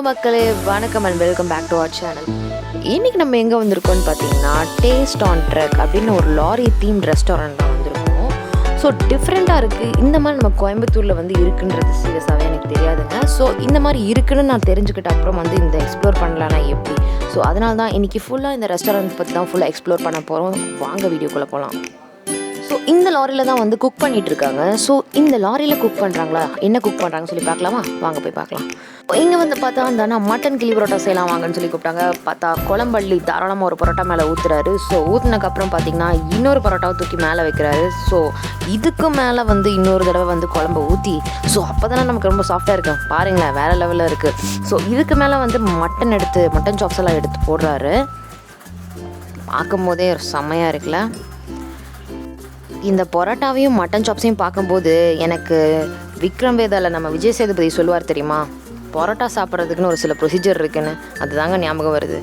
Hello மக்களே, வணக்கம் and welcome back to our channel. இன்றைக்கி நம்ம எங்கே வந்திருக்கோம்னு பார்த்தீங்கன்னா டேஸ்ட் ஆன் ட்ரக் அப்படின்னு ஒரு லாரி தீம் ரெஸ்டாரண்ட் தான் வந்திருக்கோம். ஸோ டிஃப்ரெண்ட்டாக இருக்குது. இந்த மாதிரி நம்ம கோயம்புத்தூரில் வந்து இருக்குன்றது சீரியஸாகவே எனக்கு தெரியாதுங்க. ஸோ இந்த மாதிரி இருக்குன்னு நான் தெரிஞ்சுக்கிட்ட அப்புறம் வந்து இந்த எக்ஸ்ப்ளோர் பண்ணலான்னா எப்படி. ஸோ அதனால தான் இன்றைக்கி ஃபுல்லாக இந்த ரெஸ்டாரண்ட் பற்றி தான் ஃபுல்லாக எக்ஸ்ப்ளோர் பண்ண போகிறோம். வாங்க வீடியோக்குள்ளே போகலாம். ஸோ இந்த லாரியில் தான் வந்து குக் பண்ணிகிட்டு இருக்காங்க. ஸோ இந்த லாரியில் குக் பண்ணுறாங்களா, என்ன குக் பண்ணுறாங்கன்னு சொல்லி பார்க்கலாமா? வாங்க போய் பார்க்கலாம். இங்கே வந்து பார்த்தா வந்தானா மட்டன் கிளி பரோட்டா செய்யலாம் வாங்கன்னு சொல்லி கூப்பிட்டாங்க. பார்த்தா குழம்பள்ளி தாராளமாக ஒரு பரோட்டா மேலே ஊற்றுறாரு. ஸோ ஊற்றுனதுக்கப்புறம் பார்த்தீங்கன்னா இன்னொரு பரோட்டாவை தூக்கி மேலே வைக்கிறாரு. ஸோ இதுக்கு மேலே வந்து இன்னொரு தடவை வந்து குழம்பை ஊற்றி, ஸோ அப்போ தானே நமக்கு ரொம்ப சாஃப்டாக இருக்கும். பாருங்களேன், வேறு லெவலில் இருக்குது. ஸோ இதுக்கு மேலே வந்து மட்டன் சாப்ஸ் எல்லாம் எடுத்து போடுறாரு. பார்க்கும் போதே செம்மையாக இருக்குல்ல. இந்த பரோட்டாவையும் மட்டன் சாப்ஸையும் பார்க்கும்போது எனக்கு விக்ரம் வேதாவில் நம்ம விஜய் சேதுபதி சொல்லுவார் தெரியுமா, பரோட்டா சாப்பிட்றதுக்குன்னு ஒரு சில ப்ரொசீஜர் இருக்குன்னு, அதுதாங்க ஞாபகம் வருது.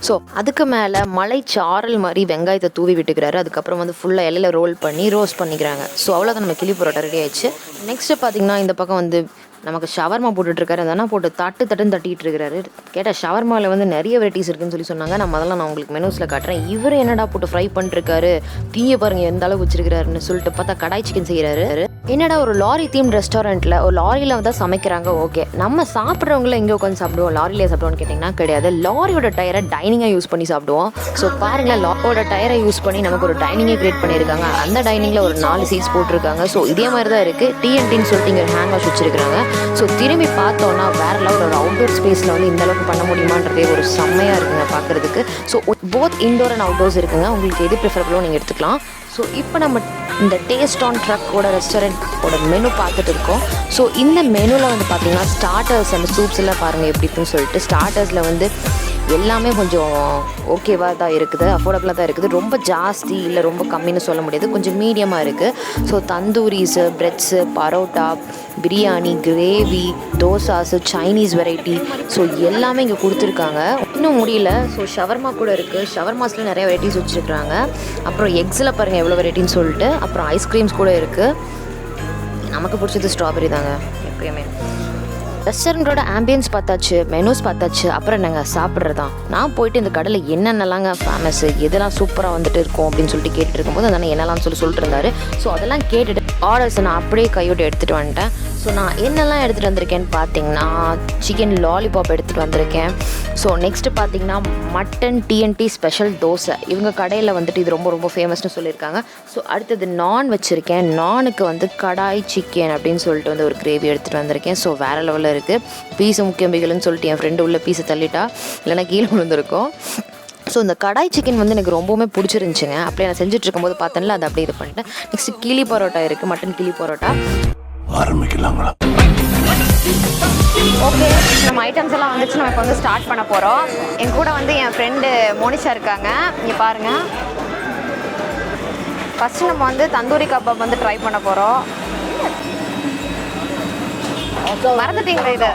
ஸோ அதுக்கு மேலே மலைச்சாரல் மாதிரி வெங்காயத்தை தூவி விட்டுக்கிறாரு. அதுக்கப்புறம் வந்து ஃபுல்லாக இலையில் ரோல் பண்ணி ரோஸ்ட் பண்ணிக்கிறாங்க. ஸோ அவ்வளோதான், நம்ம கிளி பரோட்டா ரெடி ஆயிடுச்சு. நெக்ஸ்ட்டு பார்த்திங்கன்னா இந்த பக்கம் வந்து நமக்கு ஷவர்மா போட்டுட்ருக்காரு. அதெல்லாம் போட்டு தட்டுன்னு தட்டிகிட்டு இருக்கிறாரு. கேட்டால் ஷவர்மாவில் வந்து நிறைய வெரைட்டிஸ் இருக்குதுன்னு சொல்லி சொன்னாங்க. நான் உங்களுக்கு மெனூஸில் காட்டுறேன். இவர் என்னடா போட்டு ஃப்ரை பண்ணிட்டுருக்காரு, தீய பாருங்கள் எந்த அளவுக்கு வச்சிருக்கிறாருன்னு சொல்லிட்டு பார்த்தா கடாய் சிக்கன் செய்கிறாரு. என்னடா ஒரு லாரி தீம் ரெஸ்டாரண்ட்டில் ஒரு லாரியில் வந்து சமைக்கிறாங்க. ஓகே, நம்ம சாப்பிட்றவங்கள எங்கே உட்காந்து சாப்பிடுவோம், லாரியிலே சாப்பிடுவோம்னு கேட்டிங்கன்னா கிடையாது. லாரியோட டயரை டைனிங்காக யூஸ் பண்ணி சாப்பிடுவோம். ஸோ பாருங்களேன், லாரியோட டயரை யூஸ் பண்ணி நமக்கு ஒரு டைனிங்கே கிரியேட் பண்ணியிருக்காங்க. அந்த டைனிங்கில் ஒரு 4 சீட்ஸ் போட்டிருக்காங்க. ஸோ இதே மாதிரி தான் இருக்குது. டிஎன்டின்னு சொல்லிட்டு இங்கே ஹேண்ட் வாஷ் வச்சுருக்காங்க. ஸோ திரும்பி பார்த்தோன்னா வேறு லெவல் ஒரு அவுட்டோர் ஸ்பேஸில் வந்து இந்த அளவுக்கு பண்ண முடியுமான்றதே ஒரு செம்மையாக இருக்குங்க பார்க்குறதுக்கு. So both indoor and outdoors இருக்குங்க. உங்களுக்கு எது ப்ரிஃபரபிளோ நீங்கள் எடுத்துக்கலாம். ஸோ இப்போ நம்ம இந்த டேஸ்ட் ஆன் ட்ரக்கோட ரெஸ்டாரண்ட்டோட மெனு பார்த்துட்டு இருக்கோம். ஸோ இந்த மெனுவில் வந்து பார்த்திங்கன்னா ஸ்டார்டர்ஸ் அண்ட் சூப்ஸ் எல்லாம் பாருங்கள் எப்படி இருக்குன்னு சொல்லிட்டு. ஸ்டார்டர்ஸில் வந்து எல்லாமே கொஞ்சம் ஓகேவாக தான் இருக்குது, அஃபோர்டபுளாக தான் இருக்குது. ரொம்ப ஜாஸ்தி இல்லை ரொம்ப கம்மின்னு சொல்ல முடியாது, கொஞ்சம் மீடியமாக இருக்குது. So tandooris, breads, parotta, biryani, gravy, dosas, Chinese variety, so எல்லாமே இங்கே கொடுத்துருக்காங்க. இன்னும் முடியல. ஸோ ஷவர்மா கூட இருக்குது. ஷவர்மாஸில் நிறைய வெரைட்டிஸ் வச்சுருக்குறாங்க. அப்புறம் எக்ஸில் பாருங்கள் எவ்வளோ வெரைட்டின்னு சொல்லிட்டு. அப்புறம் ஐஸ்கிரீம்ஸ் கூட இருக்குது. நமக்கு பிடிச்சது ஸ்ட்ராபெரி தாங்க எப்பயுமே. ரெஸ்டாரண்ட்டோட ஆம்பியன்ஸ் பார்த்தாச்சு, மெனூஸ் பார்த்தாச்சு. அப்புறம் என்னங்க சாப்பிட்றதான். நான் போயிட்டு இந்த கடையில் என்னென்னலாங்க ஃபேமஸ்ஸு, எதெல்லாம் சூப்பராக வந்துட்டு இருக்கும் அப்படின்னு சொல்லிட்டு கேட்டுட்டு இருக்கும்போது அதனால் என்னெல்லாம் சொல்லிட்டு இருந்தாரு. ஸோ அதெல்லாம் கேட்டுட்டு ஆர்டர்ஸை நான் அப்படியே கையோடு எடுத்துகிட்டு வந்துட்டேன். ஸோ நான் என்னெல்லாம் எடுத்துகிட்டு வந்திருக்கேன்னு பார்த்தீங்கன்னா சிக்கன் லாலிபாப் எடுத்துகிட்டு வந்திருக்கேன். ஸோ நெக்ஸ்ட்டு பார்த்தீங்கன்னா மட்டன் டிஎன்டி ஸ்பெஷல் தோசை. இவங்க கடையில் வந்துட்டு இது ரொம்ப ஃபேமஸ்னு சொல்லியிருக்காங்க. ஸோ அடுத்தது நான் வச்சுருக்கேன். நானுக்கு வந்து கடாய் சிக்கன் அப்படின்னு சொல்லிட்டு வந்து ஒரு கிரேவி எடுத்துகிட்டு வந்திருக்கேன். ஸோ வேறு லெவலில் இருக்குது. பீஸு முக்கியம்பிகள்னு சொல்லிட்டு என் ஃப்ரெண்டு உள்ள பீஸை தள்ளிட்டா, இல்லைனா கீழே விழுந்திருக்கும். ஸோ இந்த கடாய் சிக்கன் வந்து எனக்கு ரொம்பவுமே பிடிச்சிருந்துச்சுங்க. அப்படியே நான் செஞ்சுட்டு இருக்கும்போது பார்த்தேன்ல, அதை அப்படியே இது பண்ணிட்டேன். நெக்ஸ்ட்டு கிளி பரோட்டா இருக்குது, மட்டன் கிளி பரோட்டா. ஆரம்பிக்கலாங்களா? ஓகே, நம்ம ஐட்டம்ஸ் எல்லாம் வந்துச்சு. நம்ம இப்போ வந்து ஸ்டார்ட் பண்ண போகிறோம். என் கூட வந்து என் ஃப்ரெண்டு மோனிஷா இருக்காங்க. இங்கே பாருங்கள். ஃபஸ்ட்டு நம்ம வந்து தந்தூரி கபாப் வந்து ட்ரை பண்ண போகிறோம். மறந்துட்டீங்களா இது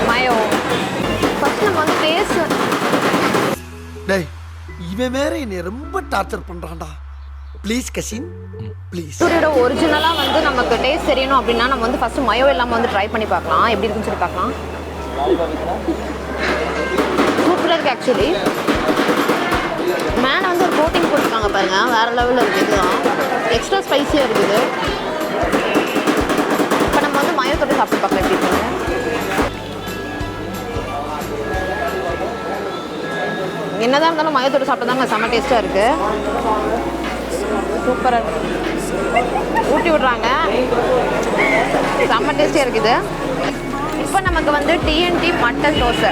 மயோ? ஃபஸ்ட்டு நம்ம வந்து டேஸ்ட். டேய், இவன் வேற என்னை ரொம்ப டார்ச்சர் பண்ணுறான்டா. Please cousin, please. தந்தூரியோட ஒரிஜினலாக வந்து நமக்கு டேஸ்ட் தெரியணும் அப்படின்னா நம்ம வந்து ஃபஸ்ட்டு மயோ இல்லாமல் வந்து ட்ரை பண்ணி பார்க்கலாம், எப்படி இருக்குன்னு சொல்லி பார்க்கலாம். சூப்பராக இருக்குது ஆக்சுவலி. மேலே வந்து ஒரு கோட்டிங் போட்டிருக்காங்க பாருங்கள், வேறு லெவலில் இருக்குது. இதுதான் எக்ஸ்ட்ரா ஸ்பைஸியாக இருக்குது. இப்போ நம்ம வந்து மயோ தொட்டு சாப்பிட்டு பார்க்கலாம் எப்படி இருக்குங்க. என்னதான் இருந்தாலும் மயோ தொட்டு சாப்பிட்டு தாங்க செம்ம டேஸ்ட்டாக இருக்குது. சூப்பராக ஊட்டி விட்றாங்க, செம்ம டேஸ்டியாக இருக்குது. இப்போ நமக்கு வந்து TNT mutton dosa,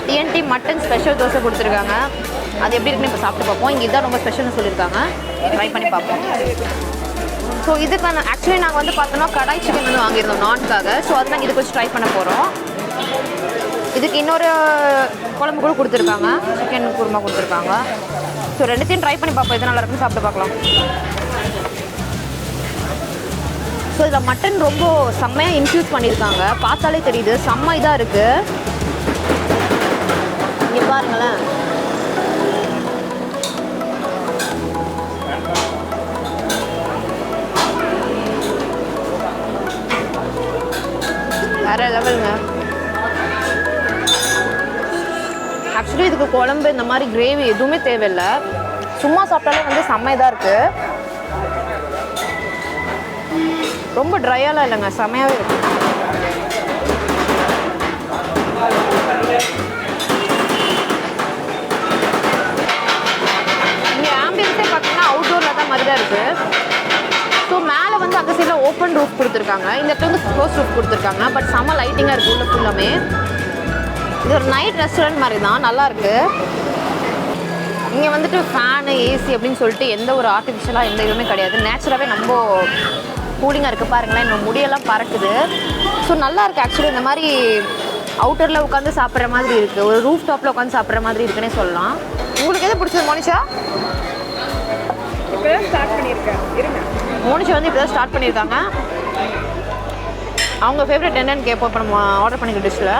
TNT mutton special dosa கொடுத்துருக்காங்க. அது எப்படி இருக்குன்னு இப்போ சாப்பிட்டு பார்ப்போம். இங்கே இதான் ரொம்ப ஸ்பெஷல்னு சொல்லியிருக்காங்க, ட்ரை பண்ணி பார்ப்போம். ஸோ இதுக்கான ஆக்சுவலி நாங்கள் வந்து பார்த்தோன்னா கடாய் சிக்கன் வந்து வாங்கியிருந்தோம் நான்காக. ஸோ அதை நாங்கள் இதுக்கு வச்சு ட்ரை பண்ண போகிறோம். இதுக்கு இன்னொரு குழம்பு கூட கொடுத்துருக்காங்க, சிக்கன் குருமா கொடுத்துருக்காங்க. ஸோ ரெண்டுத்தையும் ட்ரை பண்ணி பார்ப்போம், எது நல்லா இருக்குன்னு சாப்பிட்டு பார்க்கலாம். ஸோ இதில் மட்டன் ரொம்ப செம்மையாக இன்ஃப்யூஸ் பண்ணியிருக்காங்க, பார்த்தாலே தெரியுது. செம்ம இதாக இருக்குது. இங்கே பாருங்களேன், வேறு லெவலுங்க. ஆக்சுவலி இதுக்கு குழம்பு இந்த மாதிரி கிரேவி எதுவுமே தேவையில்லை, சும்மா சாப்பிட்டாலே வந்து செம்மையாக இருக்குது. ரொம்ப ட்ரையாலாம் இல்லைங்க, செம்மையாகவே இருக்குது. இங்கே ஆம்பியன்ஸே பார்த்தீங்கன்னா அவுட்டோரில் தான் மாதிரி தான் இருக்குது. ஸோ மேலே வந்து அந்த சைடில் ஓப்பன் ரூஃப் கொடுத்துருக்காங்க, இந்த இடத்துல வந்து க்ளோஸ் ரூஃப் கொடுத்துருக்காங்க. பட் செம்ம லைட்டிங்காக இருக்குது உள்ள ஃபுல்லாமே. இது ஒரு நைட் ரெஸ்டாரண்ட் மாதிரி தான், நல்லாயிருக்கு. இங்கே வந்துட்டு ஃபேனு ஏசி அப்படின்னு சொல்லிட்டு எந்த ஒரு ஆர்டிஃபிஷியலாக எந்த இதுவுமே கிடையாது, நேச்சுரலாகவே ரொம்ப கூலிங்காக இருக்குது. பாருங்களேன், இன்னும் முடியெல்லாம் பறக்குது. ஸோ நல்லாயிருக்கு. ஆக்சுவலி இந்த மாதிரி அவுட்டரில் உட்காந்து சாப்பிட்ற மாதிரி இருக்குது, ஒரு ரூஃப் டாப்பில் உட்காந்து சாப்பிட்ற மாதிரி இருக்குன்னே சொல்லலாம். உங்களுக்கு எது பிடிச்சது மோனிஷா? இப்போ தான் ஸ்டார்ட் பண்ணியிருக்கேன், இருங்க. மோனிஷா வந்து இப்போ தான் ஸ்டார்ட் பண்ணியிருக்காங்க. அவங்க ஃபேவரட் என்னன்னு கேட்போம் இப்போ நம்ம ஆர்டர் பண்ணிக்கிற டிஷ்ஷில்.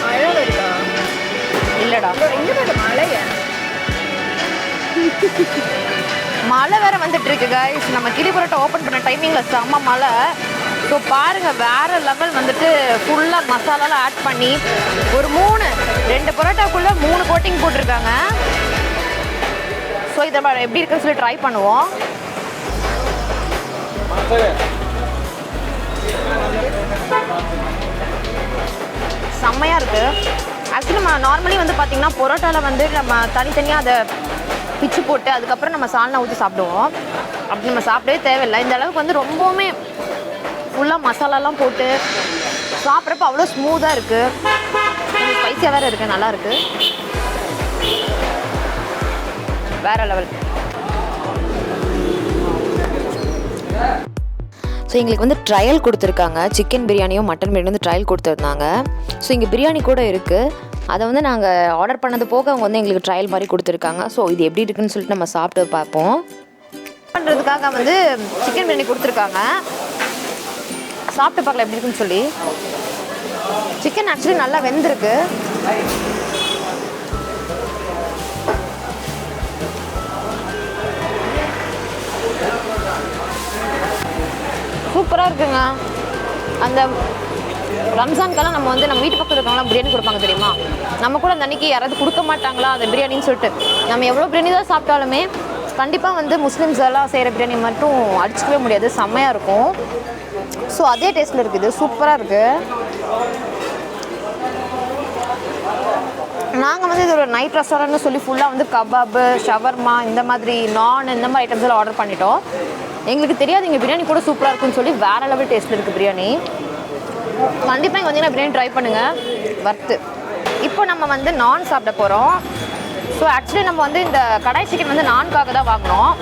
மழை வருதா? இல்லைடா, எங்கே வருது மழையா? மழை வேறு வந்துட்டு இருக்கு கைஸ். நம்ம கிளி பரோட்டா ஓப்பன் பண்ண டைமிங்கில் செம்ம மழை. ஸோ பாருங்கள், வேறு லெவல் வந்துட்டு ஃபுல்லாக மசாலாலாம் ஆட் பண்ணி ஒரு 2 பரோட்டாக்குள்ளே 3 கோட்டிங் போட்டிருக்காங்க. ஸோ இதை எப்படி இருக்குன்னு சொல்லி ட்ரை பண்ணுவோம். செம்மையாக இருக்குது. ஆக்சுவலி நம்ம நார்மலி வந்து பார்த்திங்கன்னா பரோட்டாவில் வந்து நம்ம தனித்தனியாக அதை பிச்சு போட்டு அதுக்கப்புறம் நம்ம சால்னா ஊற்றி சாப்பிடுவோம். அப்படி நம்ம சாப்பிடவே தேவையில்லை. இந்த அளவுக்கு வந்து ரொம்பவுமே ஃபுல்லாக மசாலாலாம் போட்டு சாப்பிட்றப்ப அவ்வளோ ஸ்மூத்தாக இருக்குது, கொஞ்சம் ஸ்பைஸியாக வேறு இருக்குது, நல்லாயிருக்கு, வேறு லெவல். ஸோ எங்களுக்கு வந்து ட்ரையல் கொடுத்துருக்காங்க, சிக்கன் பிரியாணியும் மட்டன் பிரியாணி வந்து ட்ரையல் கொடுத்துருந்தாங்க. ஸோ இங்கே பிரியாணி கூட இருக்குது, அதை வந்து நாங்கள் ஆர்டர் பண்ணது போக அவங்க வந்து எங்களுக்கு ட்ரையல் மாதிரி கொடுத்துருக்காங்க. ஸோ இது எப்படி இருக்குன்னு சொல்லிட்டு நம்ம சாப்பிட்டு பார்ப்போம். பண்ணுறதுக்காக வந்து சிக்கன் பிரியாணி கொடுத்துருக்காங்க, சாப்பிட்டு பார்க்கல எப்படி இருக்குன்னு சொல்லி. சிக்கன் ஆக்சுவலி நல்லா வெந்திருக்கு. சூப்பராக இருக்குங்க. அந்த ரம்ஜான்க்கெல்லாம் நம்ம வந்து நம்ம வீட்டு பக்கத்தில் இருக்கவங்களாம் பிரியாணி கொடுப்பாங்க தெரியுமா, நம்ம கூட அந்த அன்றைக்கி யாராவது கொடுக்க மாட்டாங்களா அந்த பிரியாணின்னு சொல்லிட்டு நம்ம எவ்வளோ பிரியாணி தான் சாப்பிட்டாலுமே கண்டிப்பாக வந்து முஸ்லீம்ஸ் எல்லாம் செய்கிற பிரியாணி மட்டும் அடிச்சிக்கவே முடியாது, செம்மையாக இருக்கும். ஸோ அதே டேஸ்ட்டில் இருக்குது, சூப்பராக இருக்குது. நாங்கள் வந்து இது ஒரு நைட் ரெஸ்டாரண்ட்னு சொல்லி ஃபுல்லாக வந்து கபாபு, ஷவர்மா, இந்த மாதிரி நான் இந்த மாதிரி ஐட்டம்ஸ் எல்லாம் ஆர்டர் பண்ணிட்டோம். எங்களுக்கு தெரியாது இங்கே பிரியாணி கூட சூப்பராக இருக்குன்னு சொல்லி, வேறு லெவல் டேஸ்ட்டில் இருக்குது பிரியாணி. கண்டிப்பாக இங்கே வந்தீங்கன்னா பிரியாணி ட்ரை பண்ணுங்கள், வர்த்து. இப்போ நம்ம வந்து நான் சாப்பிட போகிறோம். ஸோ ஆக்சுவலி நம்ம வந்து இந்த கடாய் சிக்கன் வந்து நான்காக தான் வாங்கினோம்.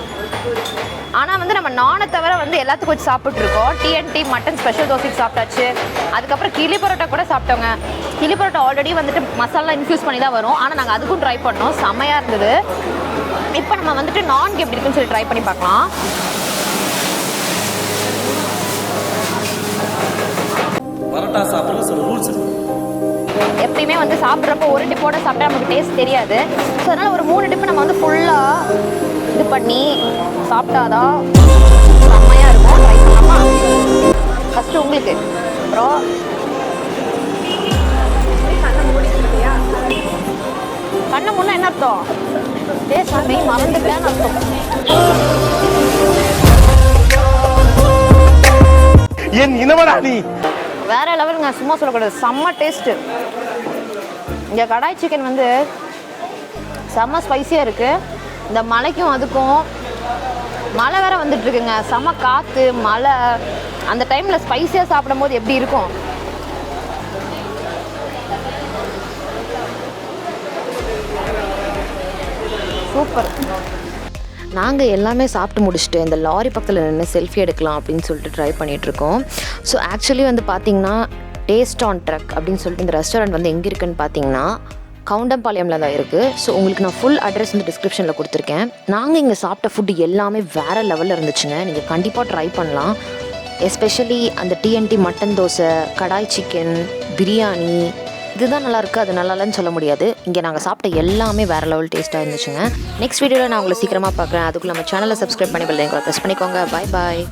ஆனால் வந்து நம்ம நானை தவிர வந்து எல்லாத்துக்கும் வச்சு சாப்பிட்ருக்கோம். டிஎன்டி மட்டன் ஸ்பெஷல் தோசைக்கு சாப்பிட்டாச்சு, அதுக்கப்புறம் கிளி பரோட்டா கூட சாப்பிட்டோங்க. கிளி பரோட்டா ஆல்ரெடி வந்துட்டு மசாலா இன்ஃப்யூஸ் பண்ணி தான் வரும், ஆனால் நாங்கள் அதுக்கும் ட்ரை பண்ணோம், செம்மையாக இருந்தது. இப்போ நம்ம வந்துட்டு நான்கு எப்படி இருக்குன்னு சொல்லி ட்ரை பண்ணி பார்க்கலாம். பரோட்டா சாப்பிட்றது சில ரூல்ஸ் இருக்கு. எப்பயுமே வந்து சாப்பிட்றப்போ ஒரு டிப்போட சாப்பிட்டா நமக்கு டேஸ்ட் தெரியாது. ஸோ அதனால் ஒரு 3 டிப்பு நம்ம வந்து ஃபுல்லாக இது பண்ணி சாப்பிட்டாதான் செம்மையாக இருக்கும். ட்ரை பண்ணலாமா? ஃபஸ்ட்டு உங்களுக்கு, அப்புறம் கண்ணை முன்னே என்ன அர்த்தம்? டேஸ்ட் மெயின் மறந்துட்டேன்னு அர்த்தம். என் இனவடா நீ. வேற லெவலுங்க, சும்மா சொல்லக்கூடாது, செம்ம டேஸ்ட்டு. இந்த கடாய் சிக்கன் வந்து செம்ம ஸ்பைஸியாக இருக்குது. இந்த மலைக்கும் அதுக்கும் மழை வேற வந்துட்டு இருக்குங்க, செம்ம காற்று மழை. அந்த டைமில் ஸ்பைஸியாக சாப்பிடும் போது எப்படி இருக்கும்? சூப்பர். நாங்கள் எல்லாமே சாப்பிட்டு முடிச்சுட்டு இந்த லாரி பக்கத்தில் நின்று செல்ஃபி எடுக்கலாம் அப்படின்னு சொல்லிட்டு ட்ரை பண்ணிகிட்ருக்கோம். ஸோ ஆக்சுவலி வந்து பார்த்திங்கன்னா டேஸ்ட் ஆன் ட்ரக் அப்படின்னு சொல்லிட்டு இந்த ரெஸ்டாரண்ட் வந்து எங்கே இருக்குதுன்னு பார்த்தீங்கன்னா கவுண்டம்பாளையமில் தான் இருக்குது. ஸோ உங்களுக்கு நான் ஃபுல் அட்ரஸ் வந்து டிஸ்கிரிப்ஷனில் கொடுத்துருக்கேன். நாங்கள் இங்கே சாப்பிட்ட ஃபுட்டு எல்லாமே வேறு லெவலில் இருந்துச்சுங்க, நீங்கள் கண்டிப்பாக ட்ரை பண்ணலாம். எஸ்பெஷலி அந்த டிஎன்டி மட்டன் தோசை, கடாய் சிக்கன், பிரியாணி, இதுதான் நல்லா இருக்குது அது நல்லா இல்லைன்னு சொல்ல முடியாது. இங்கே நாங்கள் சாப்பிட்ட எல்லாமே வேறு லெவல் டேஸ்ட்டாக இருந்துச்சுங்க. நெக்ஸ்ட் வீடியோவில் நான் உங்களை சீக்கிரமாக பார்க்குறேன். அதுக்குள்ள நம்ம சேனலை சப்ஸ்கிரைப் பண்ணி பெல் ஐகானை ப்ரெஸ் பண்ணிக்கோங்க. பாய் பாய்.